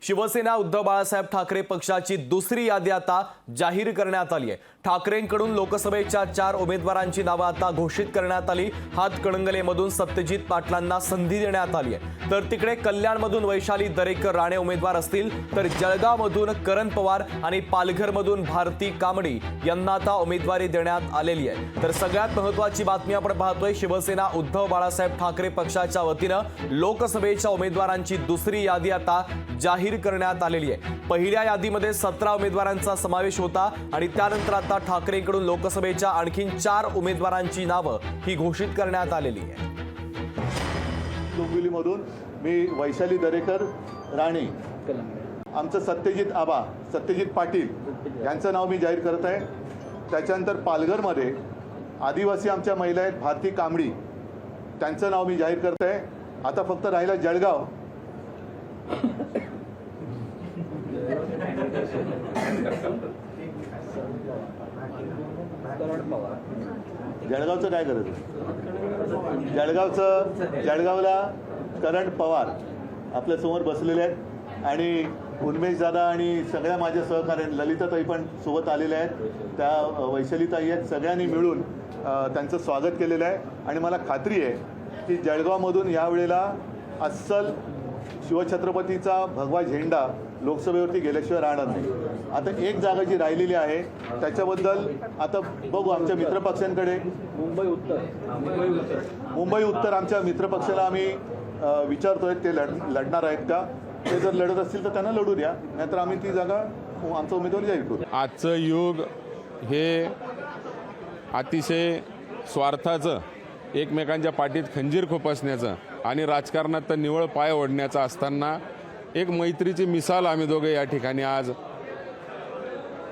शिवसेना उद्धव बाळासाहेब ठाकरे पक्षाची दुसरी यादी आता जाहीर करण्यात आली आहे। ठाकरेंकडून लोकसभेच्या 4 उमेदवारांची नावे आता घोषित करण्यात आली। हातकणंगलेमधून सत्यजित पाटलांना संधी देण्यात आली आहे, तर तिकडे कल्याणमधून वैशाली दरेकर राणे उमेदवार असतील, तर जळगावमधून करण पवार आणि पालघरमधून भारती कामडी यांना आता उमेदवारी देण्यात आलेली आहे। तर सगळ्यात महत्त्वाची बातमी आपण पाहतोय, शिवसेना उद्धव बाळासाहेब ठाकरे पक्षाच्या वतीनं लोकसभेच्या उमेदवारांची दुसरी यादी आता जाहीर करण्यात आलेली आहे। पहिल्या यादीमध्ये 17 उमेदवारांचा समावेश होता आणि त्यानंतर आता ठाकरेंकडून लोकसभेच्या आणखीन 4 उमेदवारांची नावं ही घोषित करण्यात आलेली आहे। डोंबिवलीमधून मी वैशाली दरेकर राणे, आमचं सत्यजित पाटील यांचं नाव मी जाहीर करत आहे। त्याच्यानंतर पालघरमध्ये आदिवासी आमच्या महिला आहेत भारती कामडी, त्यांचं नाव मी जाहीर करत आहे। आता फक्त राहिला जळगाव। जळगावचं काय करायचं? जळगावला करण पवार आपल्या समोर बसलेले आहेत आणि उन्मेश दादा आणि सगळ्या माझ्या सहकार्याने ललिताताई पण सोबत आलेल्या आहेत, त्या वैशालीताई आहेत। सगळ्यांनी मिळून त्यांचं स्वागत केलेलं आहे आणि मला खात्री आहे की जळगावमधून यावेळेला अस्सल शिवछत्रपतीचा भगवा झेंडा लोकसभेवरती गेल्याशिवाय राहणार नाही। आता एक जागा जी राहिलेली आहे त्याच्याबद्दल आता बघू, आमच्या मित्रपक्षांकडे मुंबई उत्तर आमच्या मित्रपक्षाला आम्ही विचारतोय ते लढणार आहेत का। ते जर लढत असतील तर त्यांना लढू द्या, नाहीतर आम्ही ती जागा आमचा उमेदवार जाहीर करू। आजचं युग हे अतिशय स्वार्थाचं, एकमेकांच्या पाठीत खंजीर खुपसण्याचं आणि राजकारणात तर निवळ पाय ओढण्याचं असताना एक मैत्रीची मिसाल आम्ही दोघे या ठिकाणी आज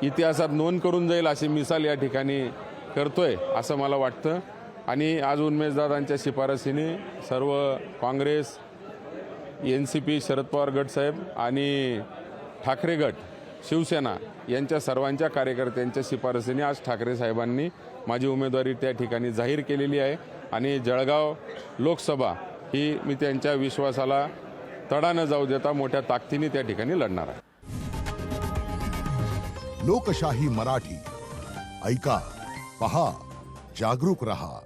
इतिहासात नोंद करून जाईल अशी मिसाल या ठिकाणी करतोय असं मला वाटतं। आणि आज उन्मेशदादांच्या शिफारसीने सर्व काँग्रेस, NCP, शरद पवार गट साहेब आणि ठाकरे गट, शिवसेना यांच्या सर्वांच्या कार्यकर्त्यांच्या शिफारसीने आज ठाकरे साहेबांनी माझी उमेदवारी त्या ठिकाणी जाहीर केलेली आहे आणि जळगाव लोकसभा ही मी त्यांच्या विश्वासाला तडा न जाऊ देता मोठ्या ताकदीने त्या ठिकाणी लढणार आहे। लोकशाही मराठी ऐका, पहा, जागरूक रहा।